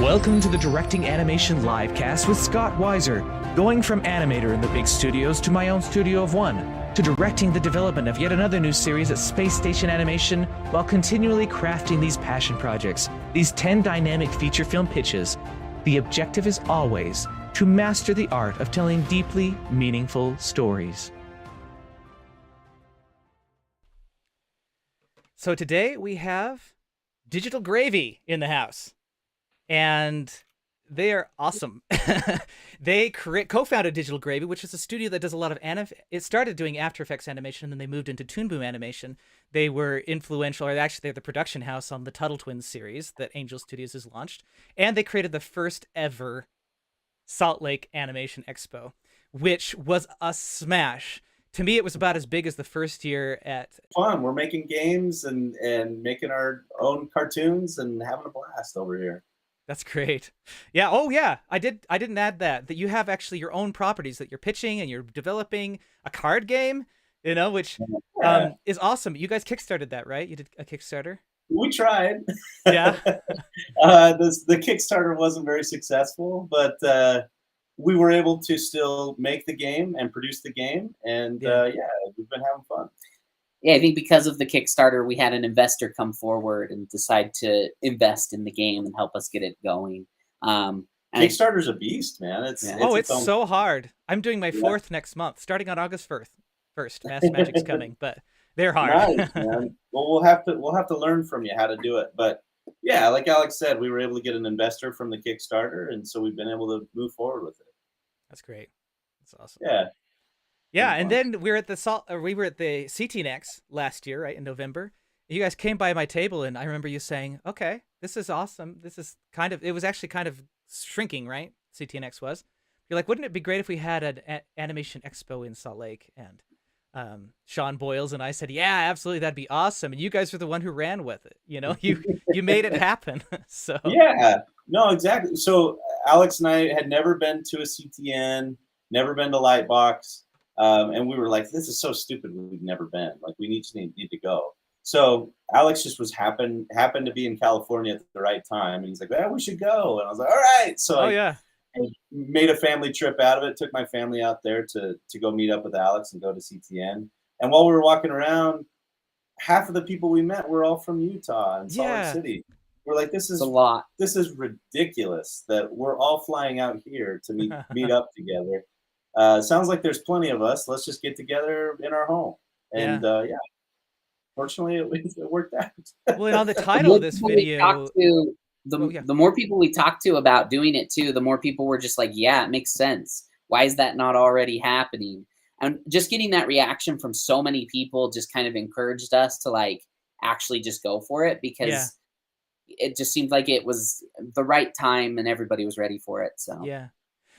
Welcome to the Directing Animation Livecast with Scott Weiser, going from animator in the big studios to my own studio of one, to directing the development of yet another new series at Space Station Animation while continually crafting these passion projects, these 10 dynamic feature film pitches. The objective is always to master the art of telling deeply meaningful stories. So today we have Digital Gravy in the house. And they are awesome. They co-founded Digital Gravy, which is a studio that does a lot of it started doing After Effects animation, and then they moved into Toon Boom animation. They were influential, or actually they're the production house on the Tuttle Twins series that Angel Studios has launched. And they created the first ever Salt Lake Animation Expo, which was a smash. To me, it was about as big as the first year at... Fun. We're making games and making our own cartoons and having a blast over here. That's great. Yeah. Oh, yeah. I didn't add that you have actually your own properties that you're pitching and you're developing a card game, which is awesome. You guys kickstarted that, right? You did a Kickstarter? We tried. Yeah. The Kickstarter wasn't very successful, but we were able to still make the game and produce the game. And we've been having fun. Yeah, I think because of the Kickstarter, we had an investor come forward and decide to invest in the game and help us get it going. Kickstarter's a beast, man. It's so hard. I'm doing my fourth next month, starting on August 1st. Mass Magic's coming, but they're hard. Nice, man. Well, we'll have to learn from you how to do it. But yeah, like Alex said, we were able to get an investor from the Kickstarter, and so we've been able to move forward with it. That's great. That's awesome. Yeah. Yeah, and then we were at the CTNX last year, right, in November. You guys came by my table, and I remember you saying, "Okay, this is awesome. This is it was actually kind of shrinking, right? CTNX was. You're like, wouldn't it be great if we had an animation expo in Salt Lake?" And Sean Boyles and I said, "Yeah, absolutely, that'd be awesome." And you guys were the one who ran with it. You made it happen. So yeah, no, exactly. So Alex and I had never been to a CTN, never been to Lightbox. And we were like, this is so stupid. We've never been. Like, we need to go. So Alex just happened to be in California at the right time. And he's like, we should go. And I was like, all right. So I made a family trip out of it, took my family out there to go meet up with Alex and go to CTN. And while we were walking around, half of the people we met were all from Utah and Salt Lake City. We're like, this is a lot. This is ridiculous that we're all flying out here to meet up together. Sounds like there's plenty of us. Let's just get together in our home. And fortunately, it worked out. Well, and on the title of this video, the more people we talked to about doing it too, the more people were just like, yeah, it makes sense. Why is that not already happening? And just getting that reaction from so many people just kind of encouraged us to actually just go for it, because it just seemed like it was the right time and everybody was ready for it. So yeah.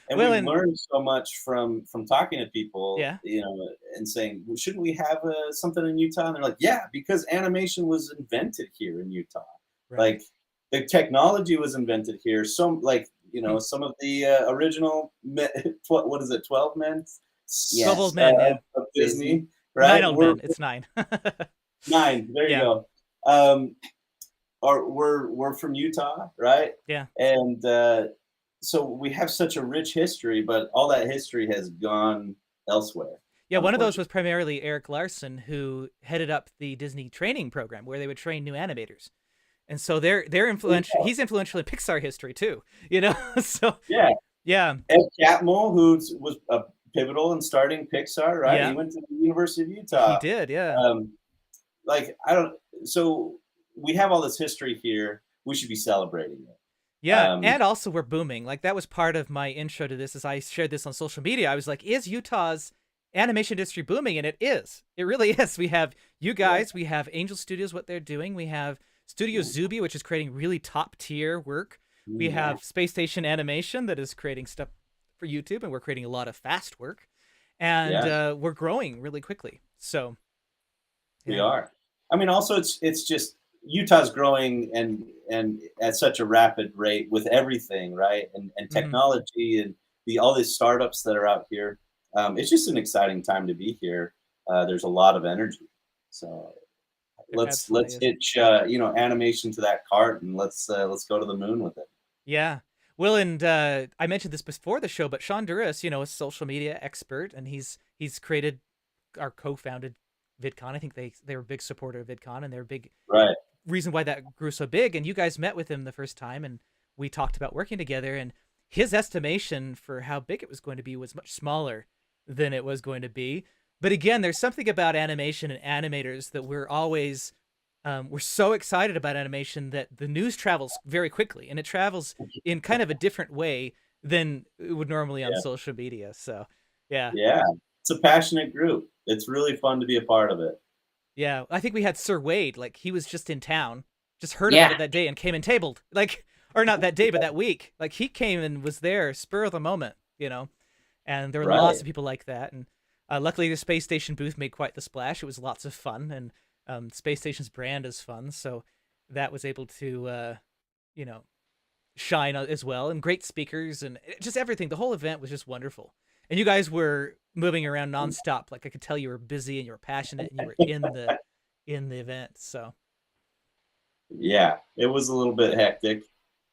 And we learned so much from talking to people, and saying, well, shouldn't we have something in Utah? And they're like, yeah, because animation was invented here in Utah. Right. Like, the technology was invented here. Some some of the original, what is it, 12 men? Yes. 12 old men, of Disney, right? 9 old men. It's 9. 9. There you go. We're from Utah, right? Yeah. And so we have such a rich history, but all that history has gone elsewhere. Yeah, one of those was primarily Eric Larson, who headed up the Disney training program where they would train new animators. And so they're influential. Yeah. He's influential in Pixar history too, So yeah. Ed Catmull, who was pivotal in starting Pixar, right? Yeah. He went to the University of Utah. He did, yeah. So we have all this history here. We should be celebrating it. Yeah, and also we're booming. Like, that was part of my intro to this, as I shared this on social media. I was like, is Utah's animation industry booming? And it is. It really is. We have you guys. We have Angel Studios, what they're doing. We have Studio Zuby, which is creating really top-tier work. We have Space Station Animation that is creating stuff for YouTube, and we're creating a lot of fast work. And we're growing really quickly. So we are. I mean, also, it's just Utah's growing and at such a rapid rate with everything, right? And technology and all these startups that are out here. It's just an exciting time to be here. There's a lot of energy. So let's hitch animation to that cart, and let's go to the moon with it. Yeah. Well, and I mentioned this before the show, but Sean Duras, a social media expert, and he's created our co-founded VidCon. I think they were a big supporter of VidCon, and they're a big Right. reason why that grew so big. And you guys met with him the first time, and we talked about working together. And his estimation for how big it was going to be was much smaller than it was going to be. But again, there's something about animation and animators that we're so excited about animation that the news travels very quickly, and it travels in kind of a different way than it would normally on social media. So, yeah. Yeah. It's a passionate group. It's really fun to be a part of it. Yeah, I think we had Sir Wade, like he was just in town, just heard about it that day and came and tabled. Like, or not that day, but that week. Like he came and was there, spur of the moment, And there were lots of people like that. And luckily the Space Station booth made quite the splash. It was lots of fun, and Space Station's brand is fun, so that was able to shine as well. And great speakers and just everything. The whole event was just wonderful. And you guys were moving around nonstop. Like I could tell you were busy and you were passionate and you were in the event. So yeah, it was a little bit hectic,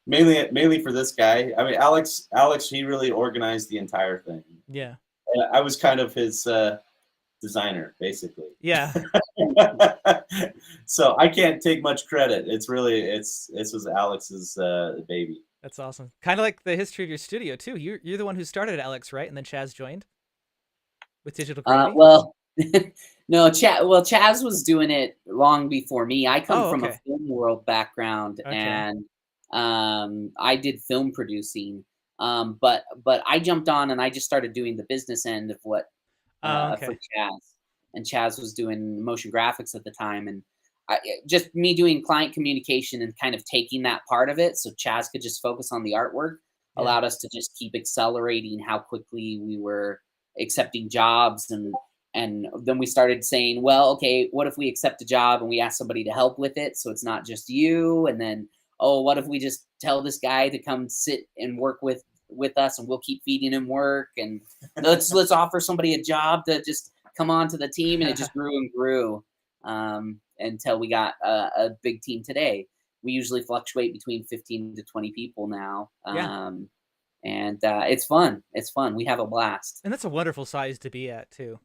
mainly for this guy. I mean, Alex, he really organized the entire thing. Yeah, and I was kind of his designer, basically. Yeah. So I can't take much credit. This was Alex's baby. That's awesome. Kind of like the history of your studio too. You're the one who started, Alex, right? And then Chaz joined with Digital Gravy? Well, no, Chaz was doing it long before me. I come from a film world background, and I did film producing. But I jumped on and I just started doing the business end of what for Chaz. And Chaz was doing motion graphics at the time, and just me doing client communication and kind of taking that part of it, so Chaz could just focus on the artwork, allowed us to just keep accelerating how quickly we were accepting jobs. And then we started saying, well, okay, what if we accept a job and we ask somebody to help with it, so it's not just you? And then, oh, what if we just tell this guy to come sit and work with us, and we'll keep feeding him work, and let's offer somebody a job to just come on to the team. And it just grew and grew until we got a big team today. We usually fluctuate between 15 to 20 people now. And it's fun. It's fun. We have a blast. And that's a wonderful size to be at too.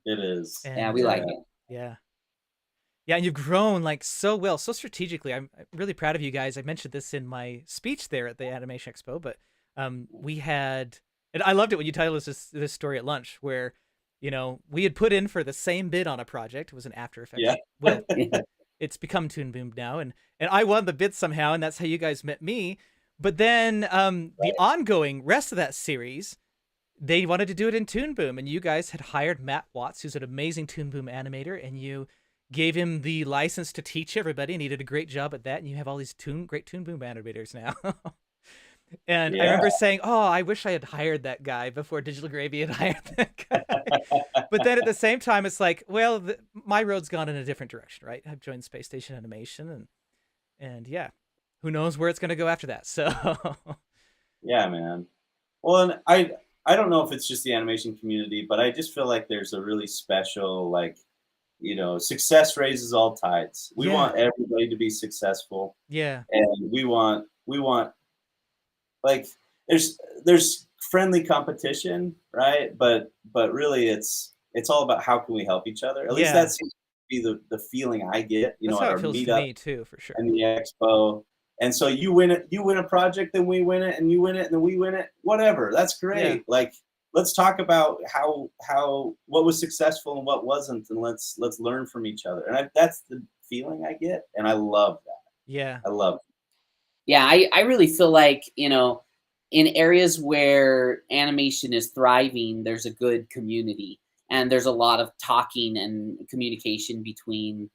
It is. And, yeah, we like it. Yeah. Yeah, and you've grown like so well, so strategically. I'm really proud of you guys. I mentioned this in my speech there at the Animation Expo, but we had, and I loved it when you titled this story at lunch, where we had put in for the same bid on a project. It was an After Effects. Yeah. Well, it's become Toon Boom now, and I won the bid somehow, and that's how you guys met me. But then the ongoing rest of that series, they wanted to do it in Toon Boom, and you guys had hired Matt Watts, who's an amazing Toon Boom animator, and you gave him the license to teach everybody, and he did a great job at that. And you have all these great Toon Boom animators now. And I remember saying, oh, I wish I had hired that guy before Digital Gravy had hired that guy. But then at the same time, it's like, well, my road's gone in a different direction, right? I've joined Space Station Animation, and yeah, who knows where it's going to go after that. So yeah, man. Well, and I don't know if it's just the animation community, but I just feel like there's a really special, like, success raises all tides. We want everybody to be successful. Yeah. And we want like there's friendly competition, right? But really it's all about how can we help each other. At least that seems to be the feeling I get, That's at how our it feels meetup to me too, for sure. and the expo. And so you win a project, then we win it, and you win it, and then we win it. Whatever. That's great. Yeah. Like, let's talk about how what was successful and what wasn't, and let's learn from each other. And that's the feeling I get, and I love that. Yeah. I love it. Yeah, I really feel like, in areas where animation is thriving, there's a good community, and there's a lot of talking and communication between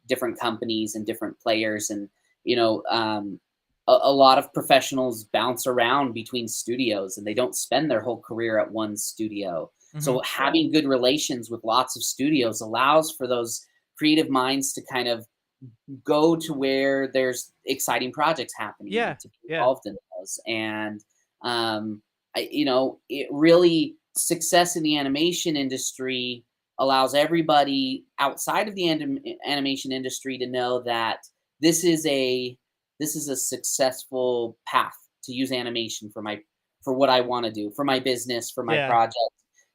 different companies and different players. And, a lot of professionals bounce around between studios, and they don't spend their whole career at one studio. Mm-hmm. So having good relations with lots of studios allows for those creative minds to kind of go to where there's exciting projects happening, to be involved in those. And it really, success in the animation industry allows everybody outside of the animation industry to know that this is a this is a successful path to use animation for what I want to do, for my business, for my project.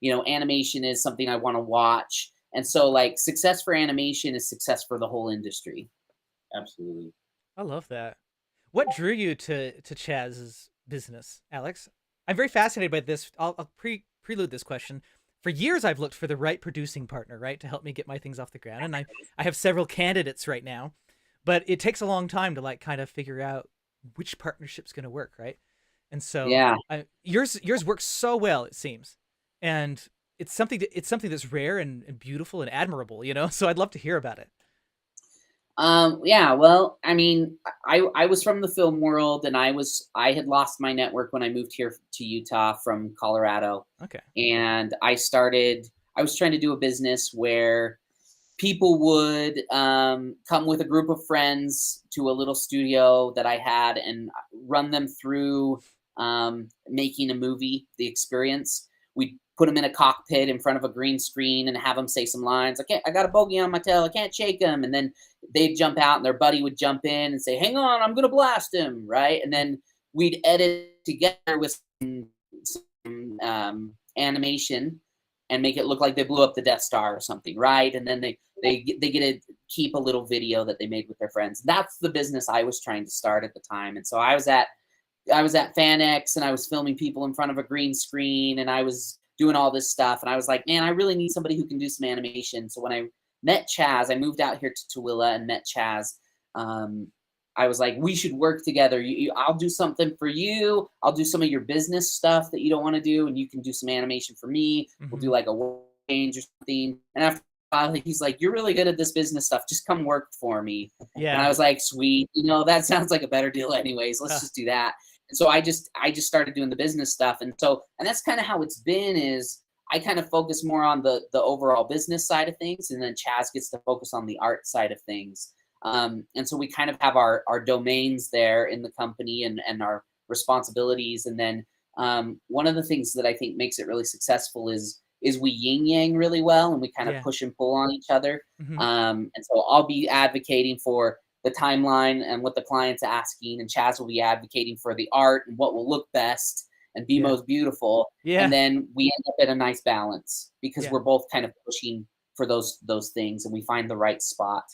You know, animation is something I want to watch. And so like success for animation is success for the whole industry. Absolutely. I love that. What drew you to Chaz's business, Alex? I'm very fascinated by this. I'll prelude this question. For years, I've looked for the right producing partner, right, to help me get my things off the ground. And I have several candidates right now, but it takes a long time to like kind of figure out which partnership's going to work, right? And so yours works so well, it seems. And it's something that's rare and beautiful and admirable, you know? So I'd love to hear about it. Yeah, well, I mean, I was from the film world, and I had lost my network when I moved here to Utah from Colorado. Okay. And I was trying to do a business where people would come with a group of friends to a little studio that I had and run them through making a movie, the experience. We'd put them in a cockpit in front of a green screen and have them say some lines. I got a bogey on my tail. I can't shake him. And then they'd jump out and their buddy would jump in and say, hang on, I'm going to blast him. Right. And then we'd edit together with some animation and make it look like they blew up the Death Star or something. Right. And then they get to keep a little video that they made with their friends. That's the business I was trying to start at the time. And so I was at FanX, and I was filming people in front of a green screen, and I was doing all this stuff. And I was like, man, I really need somebody who can do some animation. So when I met Chaz, I moved out here to Tooele and met Chaz. I was like, we should work together. I'll do something for you. I'll do some of your business stuff that you don't want to do, and you can do some animation for me. Mm-hmm. We'll do like a work change or something. And after a while, he's like, you're really good at this business stuff. Just come work for me. Yeah. And I was like, sweet. You know, that sounds like a better deal anyways. Let's just do that. And so I just started doing the business stuff. And that's kind of how it's been, is I kind of focus more on the overall business side of things. And then Chaz gets to focus on the art side of things. And so we kind of have our domains there in the company and our responsibilities. And then one of the things that I think makes it really successful is we yin yang really well, and we kind of push and pull on each other. Mm-hmm. And so I'll be advocating for the timeline and what the client's asking, and Chaz will be advocating for the art and what will look best and be most beautiful. Yeah. And then we end up at a nice balance because we're both kind of pushing for those things, and we find the right spot.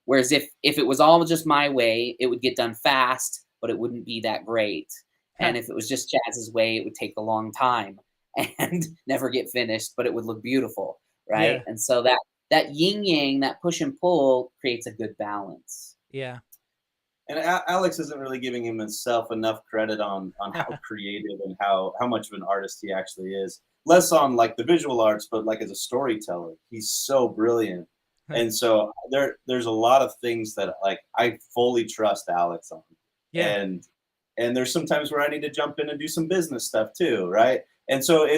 Whereas if it was all just my way, it would get done fast, but it wouldn't be that great. And if it was just Chaz's way, it would take a long time and never get finished, but it would look beautiful, right? Yeah. And so that yin yang, that push and pull, creates a good balance. Yeah. And Alex isn't really giving himself enough credit on how creative and how much of an artist he actually is. Less on like the visual arts, but like as a storyteller, he's so brilliant. And so there's a lot of things that like I fully trust Alex on. Yeah. And there's some times where I need to jump in and do some business stuff too, right? And so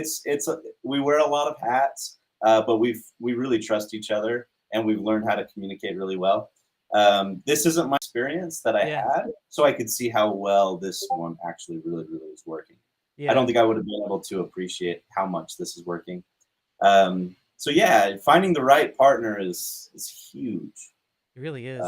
we wear a lot of hats, but we really trust each other, and we've learned how to communicate really well. This isn't my experience that I had, so I could see how well this one actually really, really is working. Yeah. I don't think I would have been able to appreciate how much this is working. So yeah, finding the right partner is huge. It really is.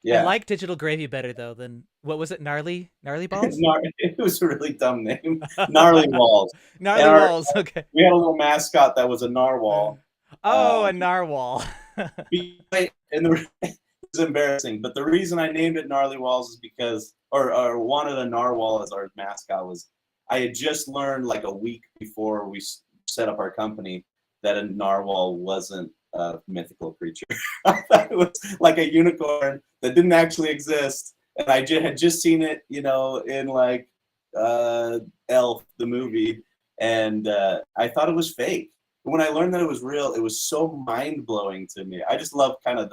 I like Digital Gravy better though than, what was it? Gnarly Balls? It was a really dumb name. Gnarly Walls. Walls. Okay. We had a little mascot that was a narwhal. A narwhal. And it's embarrassing, but the reason I named it Gnarly Walls is because, or wanted a narwhal as our mascot, was I had just learned like a week before we set up our company that a narwhal wasn't a mythical creature. I thought it was like a unicorn that didn't actually exist, and I had just seen it, in like Elf, the movie, and I thought it was fake. But when I learned that it was real, it was so mind-blowing to me. I just love kind of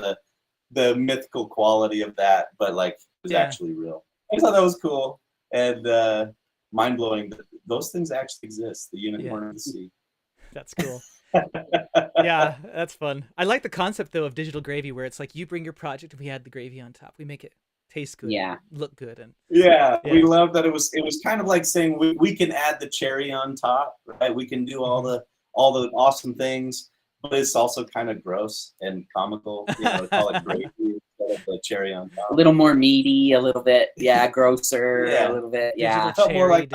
the mythical quality of that, but like it was actually real. I just thought that was cool and mind-blowing that those things actually exist, the unicorn of the sea. That's cool. Yeah, that's fun. I like the concept though of Digital Gravy, where it's like you bring your project and we add the gravy on top. We make it taste good, look good, and we love that it was kind of like saying we can add the cherry on top, right? We can do all the awesome things, but it's also kind of gross and comical, to call it gravy. The cherry on top. A little more meaty, a little bit, grosser, Yeah. a little bit, Digital Felt cherry, more like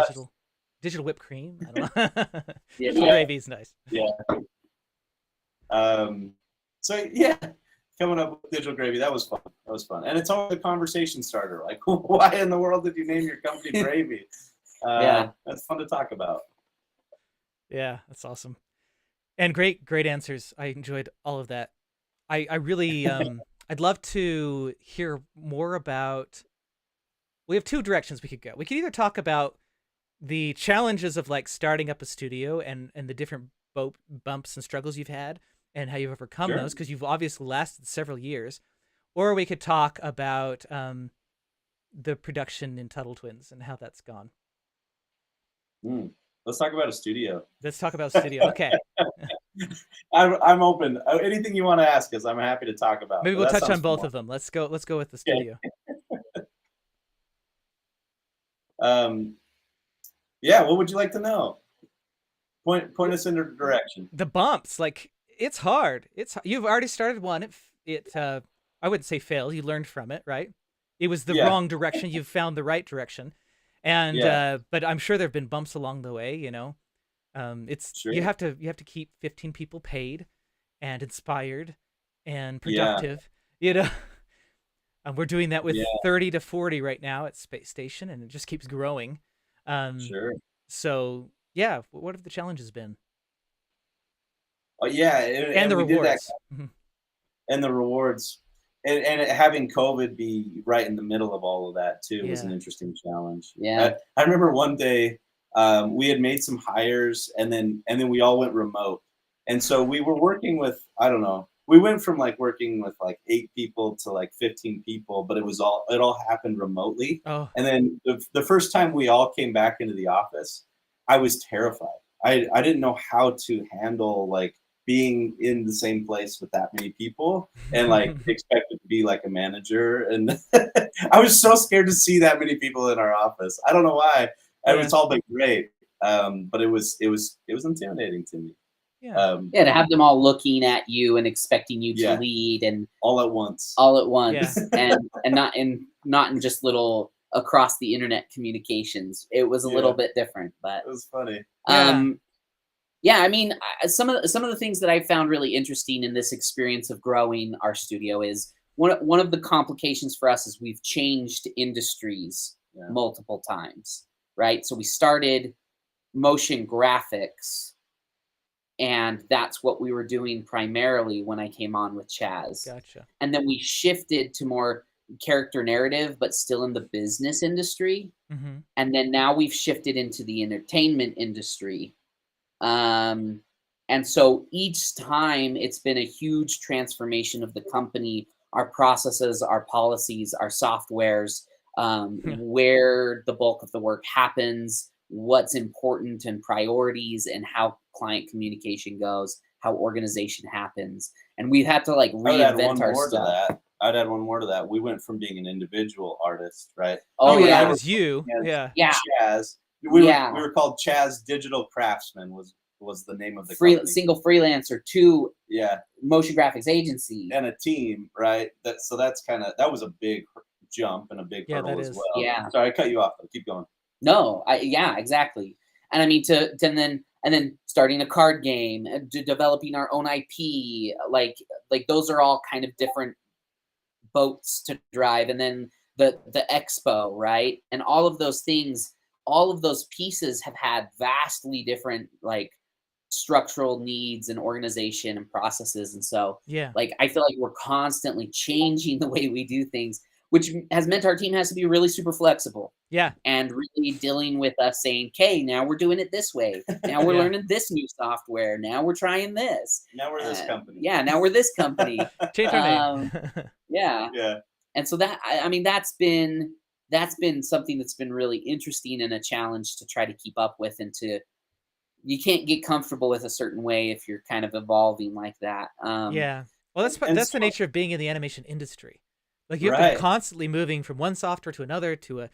digital whipped cream. I don't know. Yeah. Digital gravy's nice. Yeah. So yeah, coming up with digital gravy, that was fun. That was fun, and it's always a conversation starter. Like, why in the world did you name your company Gravy? That's fun to talk about. Yeah, that's awesome. And great answers. I enjoyed all of that. I really I'd love to hear more about. We have two directions we could go. We could either talk about the challenges of like starting up a studio and the different bumps and struggles you've had and how you've overcome those, because you've obviously lasted several years, or we could talk about the production in Tuttle Twins and how that's gone. Let's talk about a studio. Let's talk about studio. Okay. I'm open. Anything you want to ask us, I'm happy to talk about. Maybe we'll touch on both of them. Let's go with the studio. Yeah, what would you like to know? Point us in a direction. The bumps, like, it's hard. You've already started one. It I wouldn't say failed. You learned from it, right? It was the wrong direction. You've found the right direction. And but I'm sure there've been bumps along the way, you know. You have to keep 15 people paid and inspired and productive, you know. And we're doing that with 30 to 40 right now at Space Station, and it just keeps growing. So yeah, what have the challenges been? Oh yeah, and the rewards. And the rewards, and having COVID be right in the middle of all of that too was an interesting challenge. Yeah, I remember one day we had made some hires, and then we all went remote, and so we were working with, I don't know, we went from like working with like 8 people to like 15 people, but it all happened remotely. Oh. And then the first time we all came back into the office, I was terrified. I didn't know how to handle like being in the same place with that many people and like expected to be like a manager. And I was so scared to see that many people in our office. I don't know why. It's all been great. But it was intimidating to me. Yeah. To have them all looking at you and expecting you to lead, and all at once, and not in just little across the internet communications. It was a little bit different, but it was funny. I mean, some of the things that I found really interesting in this experience of growing our studio is one of the complications for us is we've changed industries multiple times, right? So we started motion graphics, and that's what we were doing primarily when I came on with Chaz. Gotcha. And then we shifted to more character narrative, but still in the business industry. Mm-hmm. And then now we've shifted into the entertainment industry. And so each time it's been a huge transformation of the company, our processes, our policies, our softwares, where the bulk of the work happens, what's important and priorities, and how client communication goes, how organization happens. And we've had to like reinvent our stuff. I'd add one more to that. We went from being an individual artist, right? Oh yeah, it was you. Chaz. We were called Chaz Digital Craftsman was the name of the company. Single freelancer to motion graphics agency and a team, right? That was a big jump and a big hurdle as well. Yeah. Sorry, I cut you off. Keep going. No, exactly. And I mean and then starting a card game, developing our own IP, like those are all kind of different boats to drive. And then the expo, right? And all of those things, all of those pieces have had vastly different like structural needs and organization and processes. And so like I feel like we're constantly changing the way we do things, which has meant our team has to be really super flexible. Yeah. And really dealing with us saying, okay, now we're doing it this way. Now we're learning this new software. Now we're trying this. Now we're this company. Yeah, now we're this company. Change our name. Yeah. And so that, I mean, that's been something that's been really interesting and a challenge to try to keep up with, and you can't get comfortable with a certain way if you're kind of evolving like that. Well, that's the nature of being in the animation industry. Like you have to constantly moving from one software to another, to a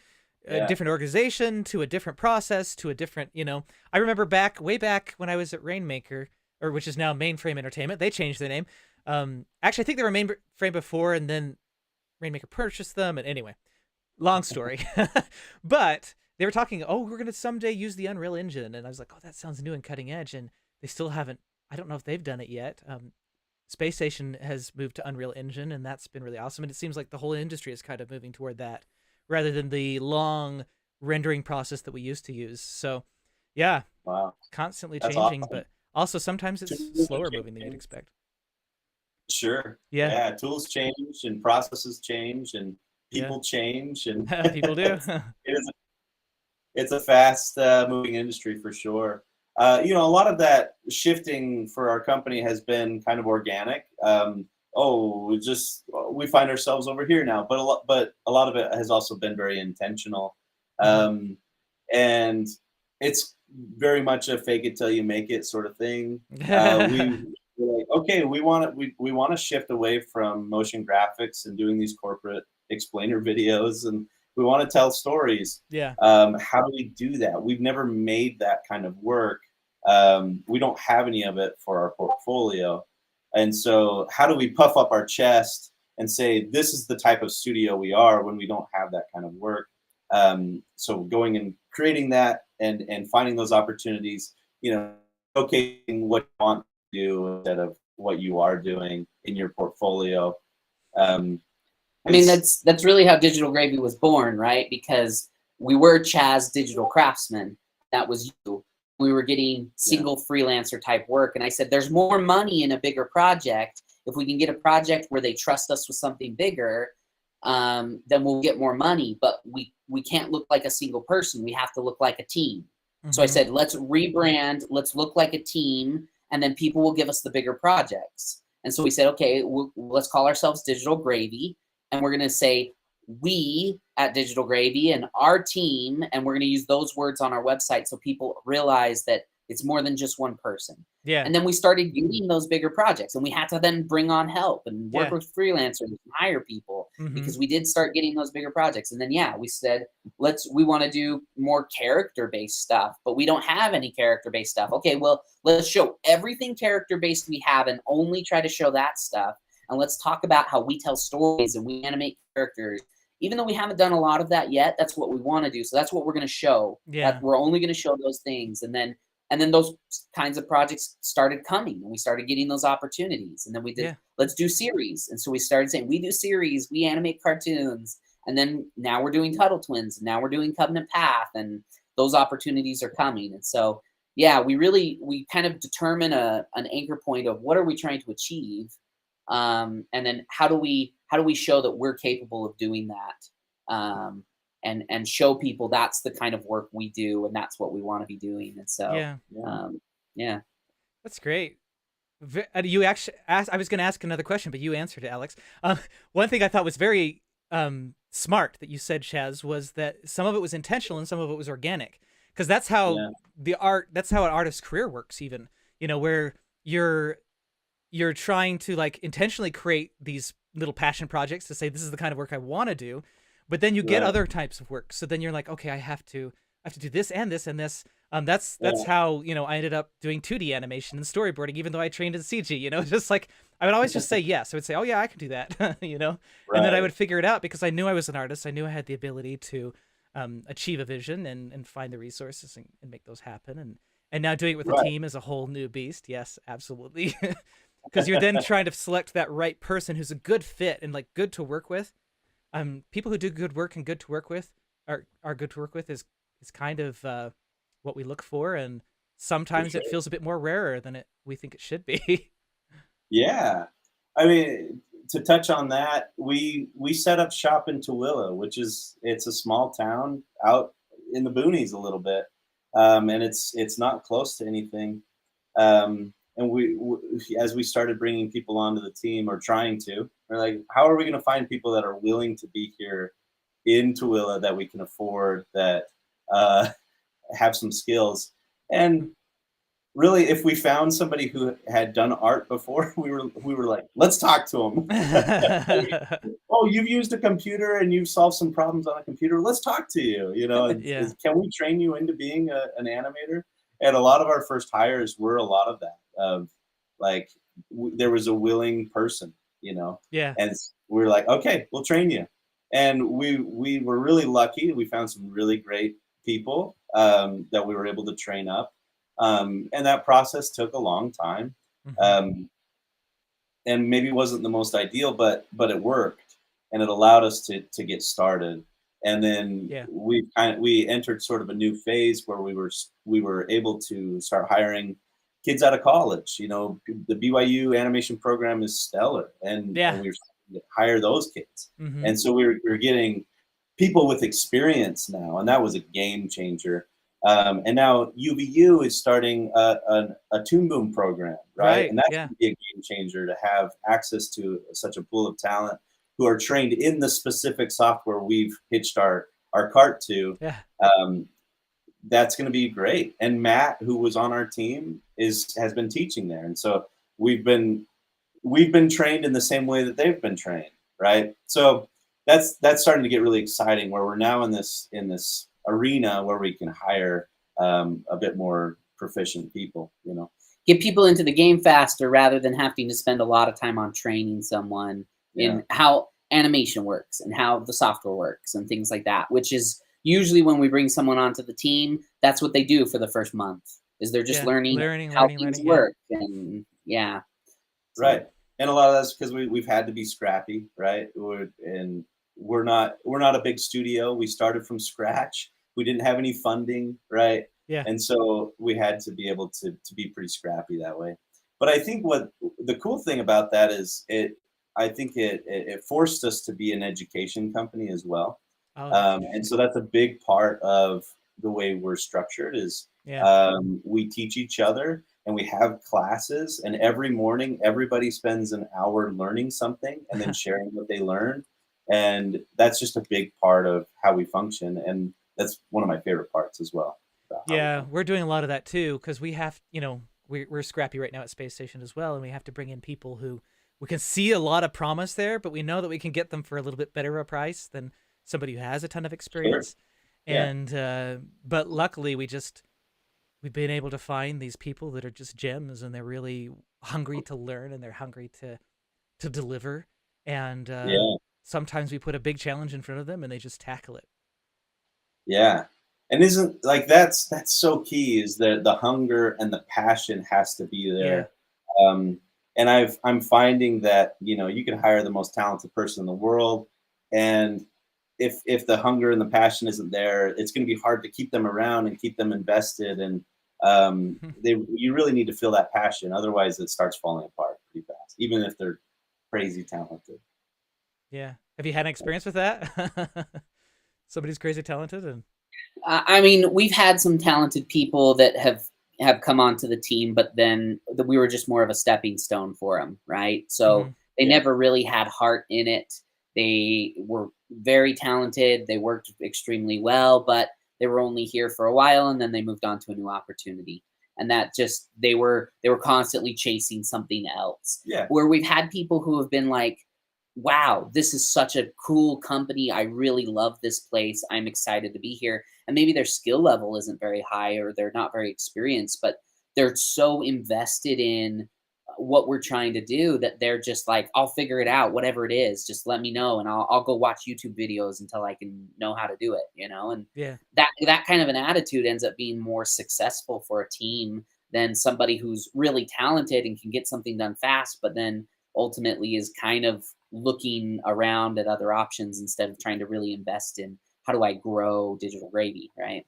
different organization, to a different process, to a different, I remember way back when I was at Rainmaker, which is now Mainframe Entertainment. They changed their name. Actually, I think they were Mainframe before, and then Rainmaker purchased them, and anyway, long story. But they were talking, oh, we're gonna someday use the Unreal Engine, and I was like, oh, that sounds new and cutting edge, and they still haven't. I don't know if they've done it yet. Space Station has moved to Unreal Engine, and that's been really awesome. And it seems like the whole industry is kind of moving toward that, rather than the long rendering process that we used to use. So, yeah, Wow, constantly that's changing, awesome. but also sometimes it's Tools slower are moving than you'd changing. expect. Sure. Yeah, Yeah, tools change and processes change and yeah, people change, and people do. it is it's a fast moving industry for sure. A lot of that shifting for our company has been kind of organic. We find ourselves over here now, but a lot of it has also been very intentional, um, and it's very much a fake it till you make it sort of thing. We're like, okay, we want to shift away from motion graphics and doing these corporate explainer videos, and we want to tell stories. Yeah, How do we do that? We've never made that kind of work. We don't have any of it for our portfolio. And so how do we puff up our chest and say, this is the type of studio we are when we don't have that kind of work? So going and creating that and finding those opportunities, showcasing what you want to do instead of what you are doing in your portfolio. I mean, that's really how Digital Gravy was born, right? Because we were Chaz digital craftsmen. That was you. We were getting single freelancer type work. And I said, there's more money in a bigger project. If we can get a project where they trust us with something bigger, then we'll get more money. But we can't look like a single person. We have to look like a team. So I said, let's rebrand. Let's look like a team. And then people will give us the bigger projects. And so we said, okay, let's call ourselves Digital Gravy. And we're going to say we at Digital Gravy and our team, and we're going to use those words on our website so people realize that it's more than just one person. yeah. And then we started getting those bigger projects, and we had to then bring on help and work with freelancers and hire people because we did start getting those bigger projects. And then, we said, we want to do more character-based stuff, but we don't have any character-based stuff. Okay, well, let's show everything character-based we have and only try to show that stuff. And let's talk about how we tell stories and we animate characters. Even though we haven't done a lot of that yet, that's what we want to do. So that's what we're going to show. Yeah. We're only going to show those things. And then those kinds of projects started coming and we started getting those opportunities. And then we did, let's do series. And so we started saying, we do series, we animate cartoons. And then now we're doing Tuttle Twins. And now we're doing Covenant Path. And those opportunities are coming. And so, we kind of determine an anchor point of what are we trying to achieve. And then how do we show that we're capable of doing that, and show people that's the kind of work we do and that's what we want to be doing. And so That's great. You actually asked, I was going to ask another question, but you answered it, Alex. One thing I thought was very smart that you said, Chaz, was that some of it was intentional and some of it was organic, because that's how that's how an artist's career works, even, where you're trying to like intentionally create these little passion projects to say, this is the kind of work I want to do. But then you get other types of work. So then you're like, okay, I have to do this and this and this. That's how, I ended up doing 2D animation and storyboarding, even though I trained in CG, just like, I would always just say yes. I would say, oh yeah, I can do that, and then I would figure it out because I knew I was an artist. I knew I had the ability to achieve a vision and find the resources and make those happen. And now doing it with a team is a whole new beast. Yes, absolutely. Because you're then trying to select that right person who's a good fit and like good to work with. People who do good work and good to work with are good to work with is kind of what we look for, and sometimes it feels a bit more rarer than we think it should be. Yeah, I mean, to touch on that, we set up shop in Tooele, it's a small town out in the boonies a little bit, and it's not close to anything. And we as we started bringing people onto the team, or trying to, we're like, how are we going to find people that are willing to be here in Tooele that we can afford, that have some skills? And really, if we found somebody who had done art before, we were like, let's talk to them. Oh, you've used a computer and you've solved some problems on a computer. Let's talk to you. Can we train you into being an animator? And a lot of our first hires were a lot of that. There was a willing person, Yeah. And we were like, okay, we'll train you. And we were really lucky. We found some really great people that we were able to train up. And that process took a long time. Um, and maybe wasn't the most ideal, but it worked, and it allowed us to get started. And then Yeah. we entered sort of a new phase where we were able to start hiring kids out of college. The BYU animation program is stellar, and Yeah. we were starting to hire those kids. Mhm. And so we're getting people with experience now, and that was a game changer. And now UVU is starting a Toon Boom program, right? And that's Yeah. going to be a game changer to have access to such a pool of talent who are trained in the specific software we've hitched our cart to. Yeah. That's going to be great. And Matt, who was on our team, has been teaching there, and so we've been trained in the same way that they've been trained, right? So that's starting to get really exciting, where we're now in this arena where we can hire a bit more proficient people. Get people into the game faster rather than having to spend a lot of time on training someone in how animation works and how the software works and things like that, which is usually when we bring someone onto the team, that's what they do for the first month, is they're just learning how things work. And right. And a lot of that's because we've had to be scrappy, right? We're not a big studio. We started from scratch. We didn't have any funding, right? Yeah. And so we had to be able to be pretty scrappy that way. But I think what the cool thing about that is it forced us to be an education company as well. And so that's a big part of the way we're structured is we teach each other, and we have classes, and every morning everybody spends an hour learning something and then sharing what they learned. And that's just a big part of how we function. And that's one of my favorite parts as well. Yeah, we're doing a lot of that too, because we have, we're scrappy right now at Space Station as well, and we have to bring in people who we can see a lot of promise there, but we know that we can get them for a little bit better a price than somebody who has a ton of experience. Sure. And but luckily we've been able to find these people that are just gems, and they're really hungry to learn, and they're hungry to deliver. And sometimes we put a big challenge in front of them and they just tackle it. Yeah. And isn't like that's so key, is that the hunger and the passion has to be there. And I'm finding that, you can hire the most talented person in the world, and if the hunger and the passion isn't there, it's going to be hard to keep them around and keep them invested. And you really need to feel that passion. Otherwise it starts falling apart pretty fast, even if they're crazy talented. Yeah. Have you had an experience with that? Somebody's crazy talented? And I mean, we've had some talented people that have come onto the team, but then we were just more of a stepping stone for them, right? So they never really had heart in it. They were very talented. They worked extremely well, but they were only here for a while, and then they moved on to a new opportunity. And that just, they were constantly chasing something else. Yeah. Where we've had people who have been like, wow, this is such a cool company. I really love this place. I'm excited to be here. And maybe their skill level isn't very high, or they're not very experienced, but they're so invested in what we're trying to do that they're just like, I'll figure it out, whatever it is, just let me know, and I'll go watch YouTube videos until I can know how to do it, And that kind of an attitude ends up being more successful for a team than somebody who's really talented and can get something done fast, but then ultimately is kind of looking around at other options instead of trying to really invest in how do I grow Digital Gravy, right?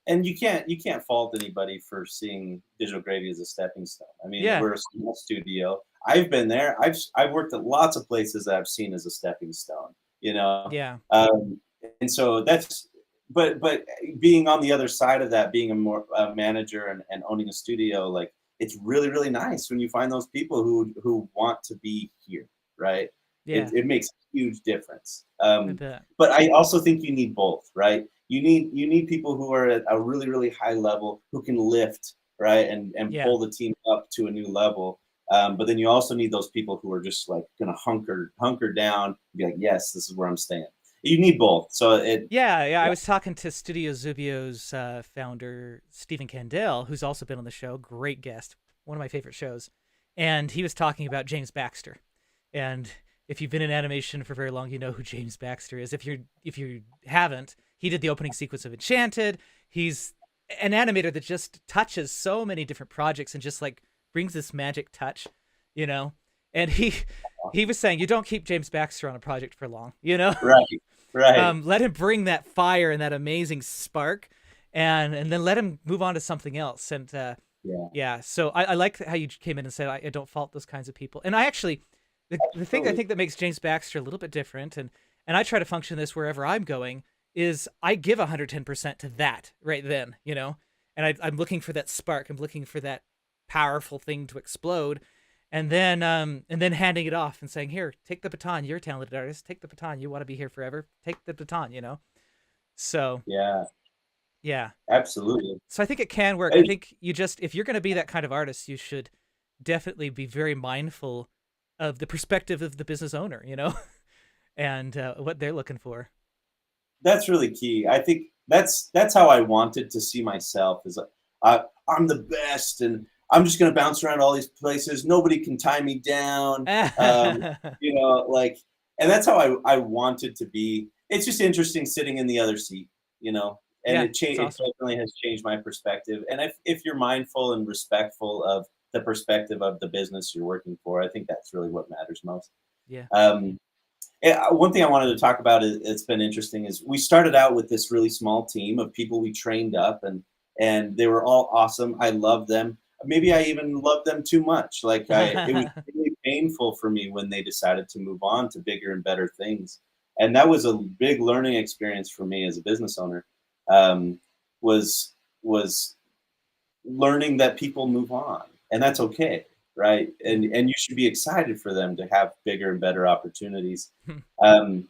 And you can't fault anybody for seeing Digital Gravy as a stepping stone. I mean, we're a small studio. I've been there. I've worked at lots of places that I've seen as a stepping stone. Yeah. And so that's, but being on the other side of that, being a manager and owning a studio, like, it's really, really nice when you find those people who want to be here, right? Yeah. It makes a huge difference. But I also think you need both, right? You need people who are at a really, really high level, who can lift, right, and pull the team up to a new level. But then you also need those people who are just like gonna hunker down and be like, yes, this is where I'm staying. You need both. So I was talking to Studio Zubio's founder, Stephen Candell, who's also been on the show, great guest, one of my favorite shows, and he was talking about James Baxter. And if you've been in animation for very long, you know who James Baxter is. If you haven't, he did the opening sequence of Enchanted. He's an animator that just touches so many different projects and just like brings this magic touch, you know. And he was saying, you don't keep James Baxter on a project for long, you know. Right. Let him bring that fire and that amazing spark, and then let him move on to something else. And yeah. So I like how you came in and said I don't fault those kinds of people. And I actually, the thing I think that makes James Baxter a little bit different, and I try to function this wherever I'm going, is I give 110% to that right then, you know. And I'm looking for that spark. I'm looking for that powerful thing to explode. And then handing it off and saying, here, take the baton. You're a talented artist. Take the baton. You want to be here forever. Take the baton, you know? So, yeah. Absolutely. So I think it can work. I think if you're going to be that kind of artist, you should definitely be very mindful of the perspective of the business owner, you know, and what they're looking for. That's really key. I think that's how I wanted to see myself, is I'm the best, and I'm just going to bounce around all these places. Nobody can tie me down. You know, like, and that's how I wanted to be. It's just interesting sitting in the other seat, you know, and it definitely has changed my perspective. And if you're mindful and respectful of the perspective of the business you're working for, I think that's really what matters most. Yeah. One thing I wanted to talk about it's been interesting is we started out with this really small team of people we trained up, and they were all awesome. I loved them. Maybe I even loved them too much. Like it was really painful for me when they decided to move on to bigger and better things. And that was a big learning experience for me as a business owner, was learning that people move on, and that's okay. Right. And you should be excited for them to have bigger and better opportunities. That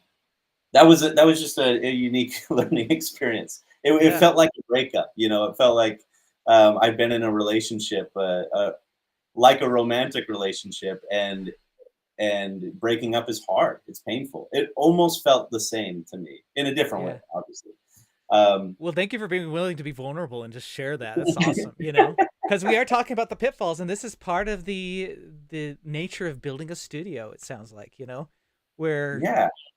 was just a unique learning experience. It felt like a breakup, you know. It felt like I've been in a relationship, like a romantic relationship, and breaking up is hard. It's painful. It almost felt the same to me in a different way, obviously. Well, thank you for being willing to be vulnerable and just share that. That's awesome, you know, because we are talking about the pitfalls, and this is part of the nature of building a studio. It sounds like, you know, where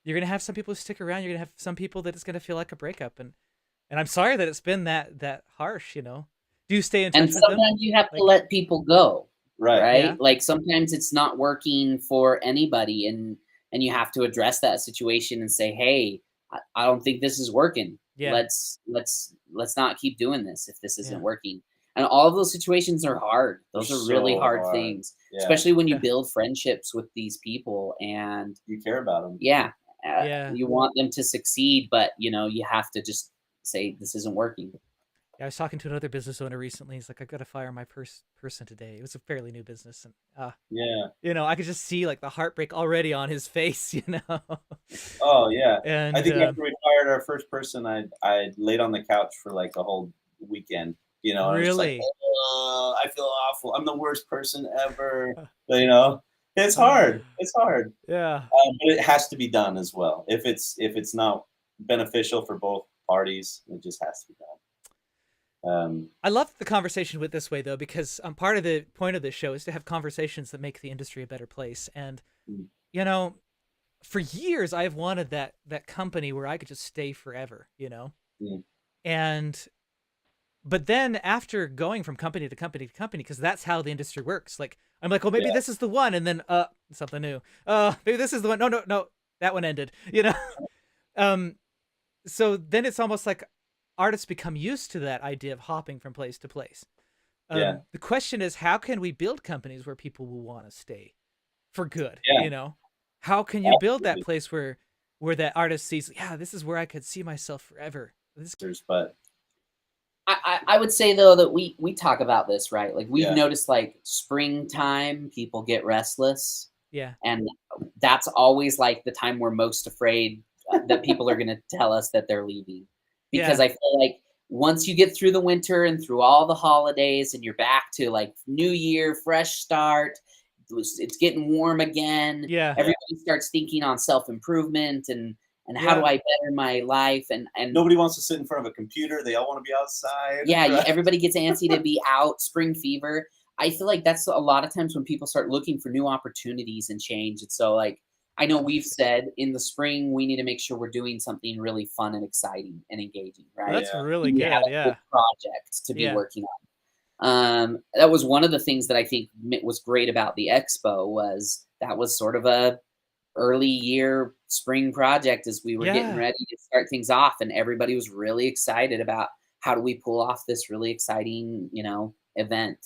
you're gonna have some people who stick around. You're gonna have some people that it's gonna feel like a breakup, and I'm sorry that it's been that harsh, you know. Do you stay in touch with them? And sometimes you have to let people go, right? Yeah. Like sometimes it's not working for anybody, and you have to address that situation and say, hey, I don't think this is working. Yeah. Let's not keep doing this if this isn't working. And all of those situations are hard. Those are really hard things, especially when you build friendships with these people and you care about them. You want them to succeed, but you know, you have to just say this isn't working. I was talking to another business owner recently. He's like, I've got to fire my person today. It was a fairly new business. And you know, I could just see like the heartbreak already on his face, you know? Oh yeah. And I think after we fired our first person, I laid on the couch for like a whole weekend, you know? Really? Like, I feel awful. I'm the worst person ever. But, you know, it's hard. It's hard. Yeah. But it has to be done as well. If it's not beneficial for both parties, it just has to be done. I love the conversation with this way though, because part of the point of this show is to have conversations that make the industry a better place. And you know, for years I've wanted that company where I could just stay forever, you know. But then after going from company to company to company, because that's how the industry works, like I'm like, oh, maybe this is the one, and then something new. Maybe this is the one. No, that one ended, you know. So then it's almost like artists become used to that idea of hopping from place to place. The question is, how can we build companies where people will want to stay for good? You know, how can you build that place where that artist sees, this is where I could see myself forever. But I would say though that we talk about this, right? Like we've noticed like springtime, people get restless. And that's always like the time we're most afraid that people are going to tell us that they're leaving. Because I feel like once you get through the winter and through all the holidays and you're back to like New Year, fresh start, it's getting warm again. Everybody starts thinking on self-improvement and how do I better my life? And nobody wants to sit in front of a computer. They all want to be outside. Everybody gets antsy to be out, spring fever. I feel like that's a lot of times when people start looking for new opportunities and change. And so like, I know we've said in the spring, we need to make sure we're doing something really fun and exciting and engaging, right? Well, that's really We good. have a Yeah. good project to be Yeah. working on. That was one of the things that I think was great about the expo was that was sort of a early year spring project as we were getting Yeah. ready to start things off, and everybody was really excited about how do we pull off this really exciting, you know, event.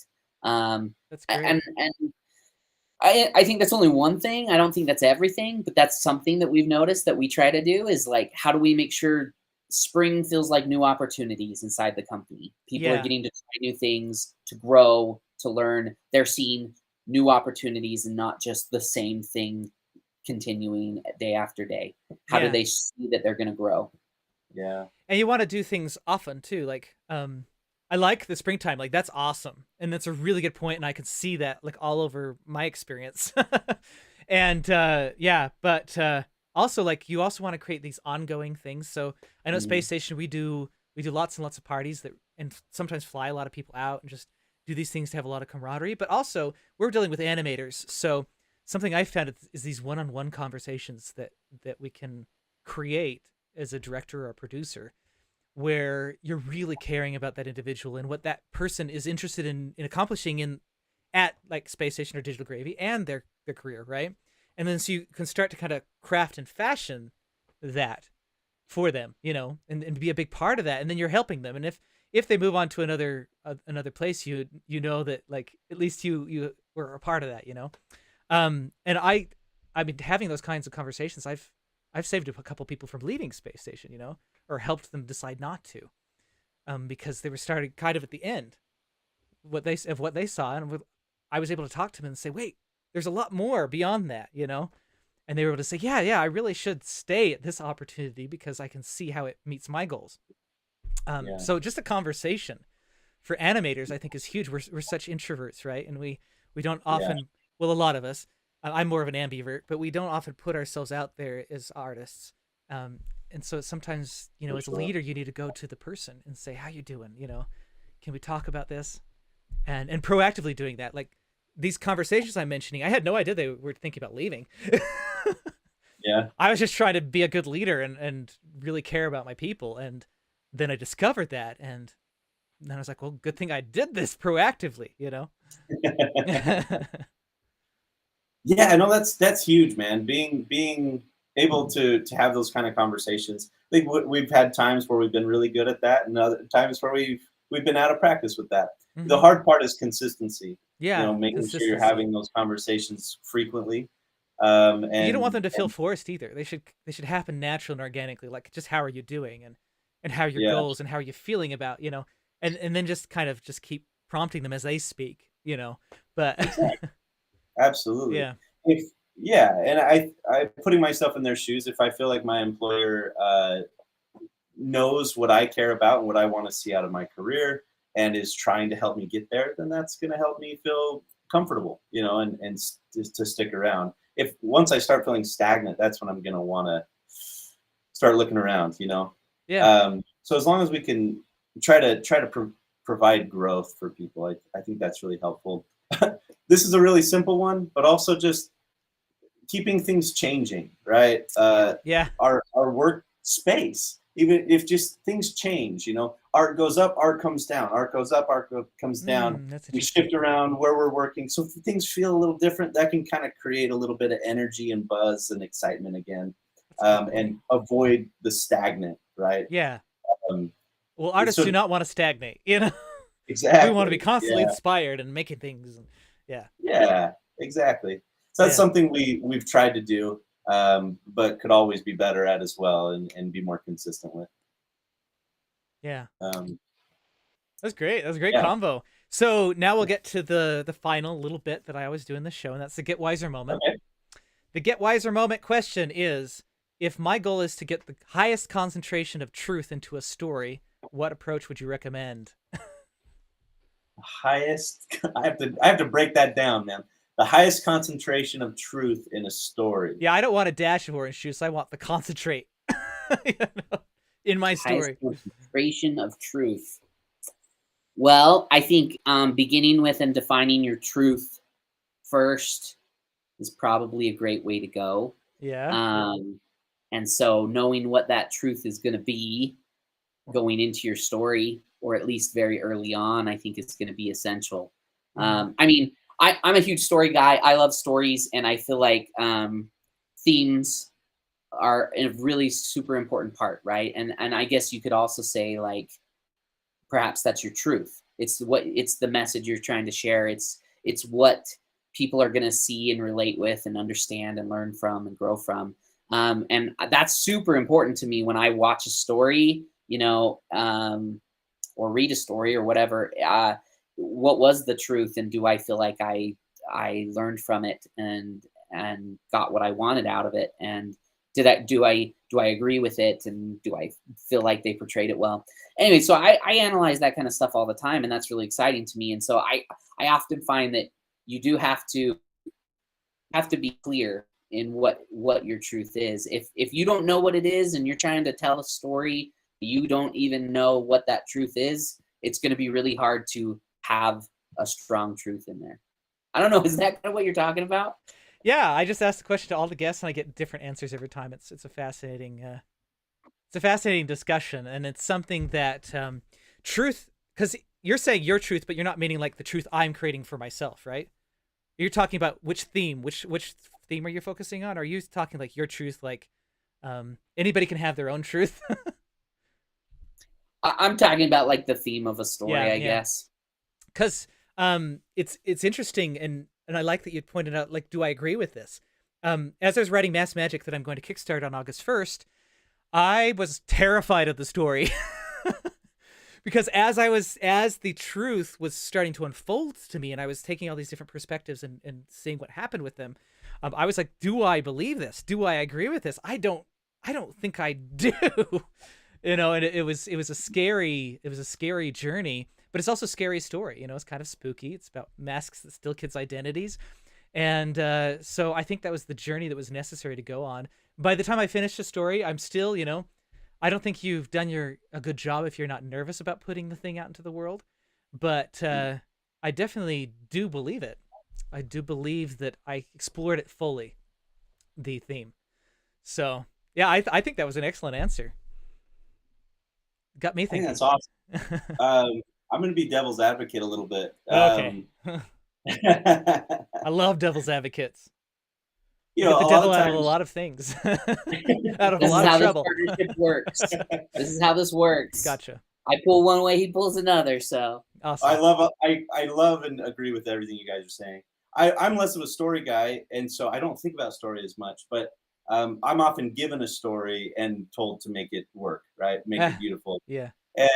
That's great. And I think that's only one thing. I don't think that's everything, but that's something that we've noticed that we try to do is like, how do we make sure spring feels like new opportunities inside the company? People are Yeah. getting to try new things, to grow, to learn. They're seeing new opportunities and not just the same thing continuing day after day. How do Yeah. they see that they're going to grow? Yeah. And you want to do things often too. Like, I like the springtime. Like, that's awesome. And that's a really good point. And I can see that like all over my experience. And yeah, but also like you also want to create these ongoing things. So I know at Space Station we do lots and lots of parties that and sometimes fly a lot of people out and just do these things to have a lot of camaraderie. But also we're dealing with animators. So something I found is these one-on-one conversations that we can create as a director or a producer, where you're really caring about that individual and what that person is interested in accomplishing at like Space Station or Digital Gravy and their career, right? And then so you can start to kind of craft and fashion that for them, you know, and be a big part of that. And then you're helping them. And if they move on to another place, you know that like at least you were a part of that, you know. And I mean, having those kinds of conversations, I've saved a couple people from leaving Space Station, you know, or helped them decide not to, because they were starting kind of at the end, what they saw, and I was able to talk to them and say, wait, there's a lot more beyond that, you know, and they were able to say, yeah, I really should stay at this opportunity because I can see how it meets my goals. So just a conversation for animators, I think, is huge. We're such introverts, right? And we don't often, well, a lot of us. I'm more of an ambivert, but we don't often put ourselves out there as artists. And so sometimes, you know, as a leader, you need to go to the person and say, how you doing? You know, can we talk about this? And proactively doing that. Like these conversations I'm mentioning, I had no idea they were thinking about leaving. Yeah. I was just trying to be a good leader and really care about my people. And then I discovered that. And then I was like, well, good thing I did this proactively, you know? Yeah, no, that's huge, man. Being able to have those kind of conversations. I think we've had times where we've been really good at that, and other times where we've been out of practice with that. Mm-hmm. The hard part is consistency. Yeah, you know, making sure you're having those conversations frequently. And you don't want them to feel forced either. They should happen naturally and organically. Like just how are you doing and how are your goals and how are you feeling about, you know, and then just kind of just keep prompting them as they speak, you know. But exactly. Absolutely. Yeah. And I putting myself in their shoes, if I feel like my employer knows what I care about and what I want to see out of my career and is trying to help me get there, then that's going to help me feel comfortable, you know, and to stick around. If once I start feeling stagnant, that's when I'm going to want to start looking around, you know. Yeah. So as long as we can try to provide growth for people, I think that's really helpful. This is a really simple one, but also just keeping things changing, right? Our work space, even if just things change, you know, art goes up, art comes down, art goes up, art comes down. We shift around where we're working. So if things feel a little different, that can kind of create a little bit of energy and buzz and excitement again, and avoid the stagnant, right? Yeah. Well, artists do not want to stagnate, you know? Exactly. We want to be constantly inspired and making things. Yeah, exactly. So that's something we've tried to do, but could always be better at as well and be more consistent with. Yeah. That's great. That's a great combo. So now we'll get to the final little bit that I always do in the show, and that's the Get Wiser moment. Okay. The Get Wiser moment question is, if my goal is to get the highest concentration of truth into a story, what approach would you recommend? Highest, I have to break that down, man. The highest concentration of truth in a story. Yeah, I don't want a dash of orange juice. I want the concentrate in my story. Highest concentration of truth. Well, I think beginning with and defining your truth first is probably a great way to go. Yeah. And so knowing what that truth is going to be going into your story, or at least very early on, I think it's going to be essential. I mean, I'm a huge story guy. I love stories, and I feel like themes are a really super important part, right? And I guess you could also say, like, perhaps that's your truth. It's the message you're trying to share. It's what people are going to see and relate with and understand and learn from and grow from. And that's super important to me when I watch a story, or read a story or whatever. What was the truth, and do I feel like I learned from it and got what I wanted out of it? And do I agree with it, and do I feel like they portrayed it well? Anyway, so I analyze that kind of stuff all the time, and that's really exciting to me. And so I often find that you do have to be clear in what your truth is. If you don't know what it is and you're trying to tell a story, you don't even know what that truth is, it's going to be really hard to have a strong truth in there. I don't know. Is that kind of what you're talking about? Yeah, I just asked the question to all the guests, and I get different answers every time. It's a fascinating discussion, and it's something that truth, because you're saying your truth, but you're not meaning like the truth I'm creating for myself, right? You're talking about which theme are you focusing on? Are you talking like your truth, like anybody can have their own truth? I'm talking about like the theme of a story, I guess. Because it's interesting, and I like that you pointed out, like, do I agree with this? As I was writing Mass Magic that I'm going to Kickstart on August 1st, I was terrified of the story. Because as the truth was starting to unfold to me, and I was taking all these different perspectives and seeing what happened with them, I was like, do I believe this? Do I agree with this? I don't think I do. And it was a scary journey, but it's also a scary story. It's kind of spooky. It's about masks that steal kids' identities. And so I think that was the journey that was necessary to go on. By the time I finished the story, I'm still, I don't think you've done a good job if you're not nervous about putting the thing out into the world. But I definitely do believe it. I do believe that I explored it fully, the theme. So, yeah, I think that was an excellent answer. Got me thinking. I think that's awesome. I'm going to be devil's advocate a little bit. Okay. I love devil's advocates. The devil out of a lot of things. Out of a lot of trouble. This is how this partnership works. This is how this works. Gotcha. I pull one way, he pulls another. So awesome. I love and agree with everything you guys are saying. I'm less of a story guy, and so I don't think about story as much. But I'm often given a story and told to make it work, right? Make it beautiful. Yeah.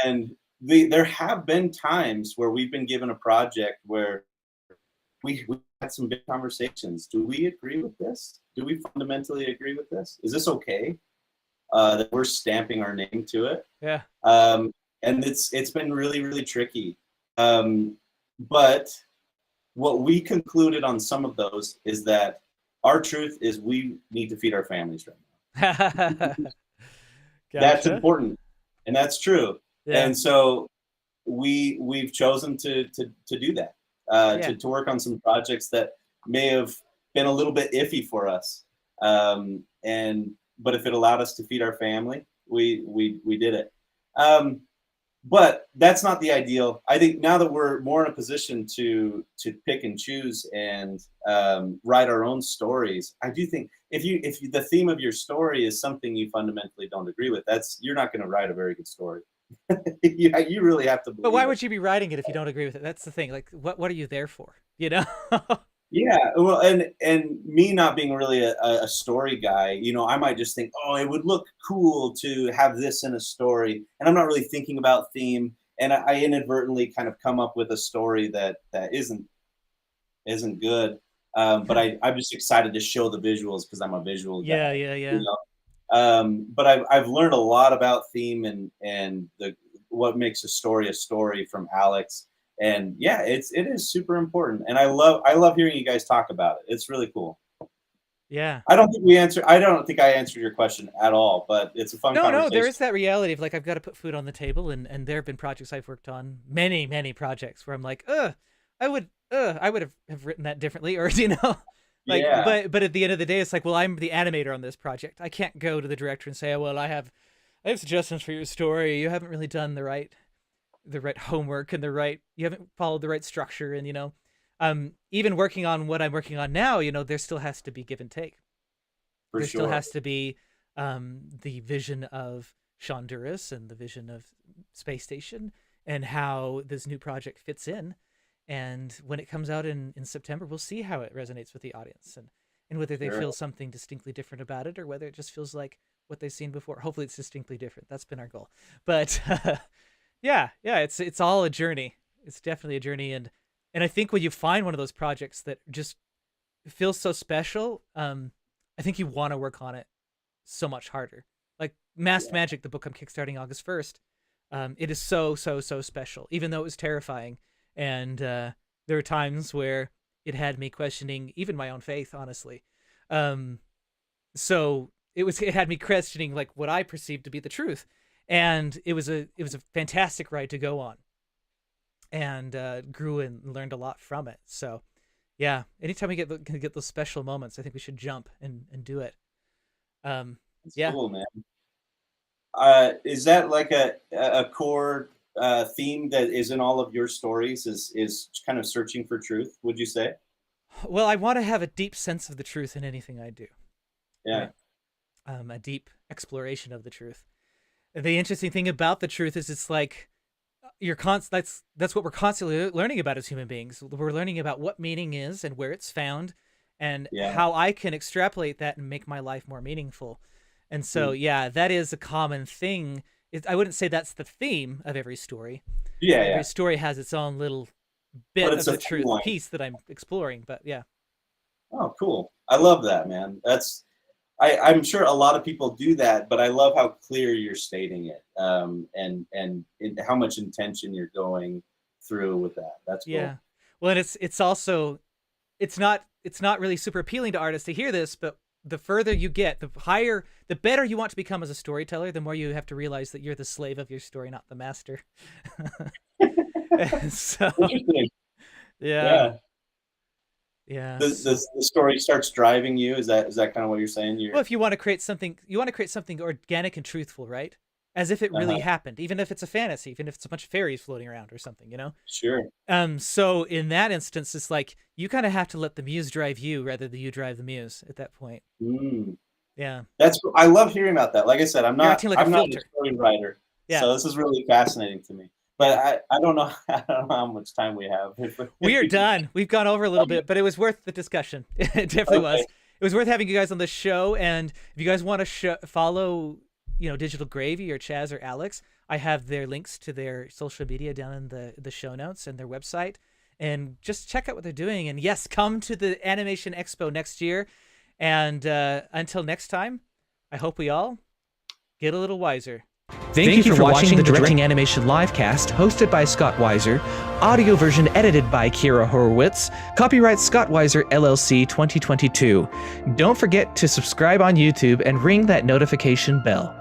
And there have been times where we've been given a project where we had some big conversations. Do we agree with this? Do we fundamentally agree with this? Is this okay? That we're stamping our name to it. Yeah. And it's been really, really tricky. But what we concluded on some of those is that our truth is we need to feed our families right now. Gotcha. That's important, and that's true. Yeah. And so we've chosen to do that. To work on some projects that may have been a little bit iffy for us, but if it allowed us to feed our family, we did it. But that's not the ideal. I think now that we're more in a position to pick and choose and write our own stories, I do think if the theme of your story is something you fundamentally don't agree with, you're not going to write a very good story. You really have to believe. But why would you be writing it if you don't agree with it? That's the thing. Like, what are you there for? Yeah, well, and me not being really a story guy, I might just think, oh, it would look cool to have this in a story, and I'm not really thinking about theme, and I inadvertently kind of come up with a story that isn't good. But I'm just excited to show the visuals because I'm a visual guy. Yeah. But I've learned a lot about theme and what makes a story from Alex. And yeah, it is super important, and I love hearing you guys talk about it. It's really cool. Yeah. I don't think I answered your question at all, but it's a fun conversation. No, there is that reality of like, I've got to put food on the table, and there have been projects I've worked on, many projects, where I'm like, I would have written that differently, or like, yeah. but at the end of the day, it's like, well, I'm the animator on this project. I can't go to the director and say, oh, well, I have suggestions for your story. You haven't really done the right homework and you haven't followed the right structure, and even working on what I'm working on now, there still has to be give and take. There still has to be the vision of Shonduras and the vision of Space Station and how this new project fits in. And when it comes out in September, we'll see how it resonates with the audience and whether they feel something distinctly different about it, or whether it just feels like what they've seen before. Hopefully it's distinctly different. That's been our goal. But yeah, it's all a journey. It's definitely a journey. And I think when you find one of those projects that just feels so special, I think you want to work on it so much harder. Like Masked Magic, the book I'm kickstarting August 1st, it is so special, even though it was terrifying. And there were times where it had me questioning even my own faith, honestly. So it had me questioning like what I perceived to be the truth. And it was a fantastic ride to go on, and grew and learned a lot from it. So yeah, anytime we get those special moments, I think we should jump and do it. That's yeah. Cool, man. Is that like a core theme that is in all of your stories, is kind of searching for truth, would you say? Well, I want to have a deep sense of the truth in anything I do. Yeah. Right? A deep exploration of the truth. The interesting thing about the truth is it's like that's what we're constantly learning about as human beings. We're learning about what meaning is and where it's found, and how I can extrapolate that and make my life more meaningful. And so, that is a common thing. I wouldn't say that's the theme of every story. Every story has its own little bit of the truth piece that I'm exploring. But yeah. Oh, cool. I love that, man. I'm sure a lot of people do that, but I love how clear you're stating it, and how much intention you're going through with that. That's cool. Yeah. Well, and it's also, it's not really super appealing to artists to hear this, but the further you get, the better you want to become as a storyteller, the more you have to realize that you're the slave of your story, not the master. So, yeah. The story starts driving you. Is that kind of what you're saying? Well, if you want to create something, organic and truthful, right? As if it really happened, even if it's a fantasy, even if it's a bunch of fairies floating around or something, Sure. So in that instance, it's like you kind of have to let the muse drive you rather than you drive the muse at that point. Yeah. I love hearing about that. Like I said, I'm not a story writer. Yeah. So this is really fascinating to me. But I don't know how much time we have. We are done. We've gone over a little bit, but it was worth the discussion. It definitely was. It was worth having you guys on the show. And if you guys want to follow, Digital Gravy or Chaz or Alex, I have their links to their social media down in the show notes and their website. And just check out what they're doing. And yes, come to the Animation Expo next year. And until next time, I hope we all get a little wiser. Thank you for watching the Directing Animation Livecast, hosted by Scott Weiser, audio version edited by Kira Horowitz, copyright Scott Weiser LLC 2022. Don't forget to subscribe on YouTube and ring that notification bell.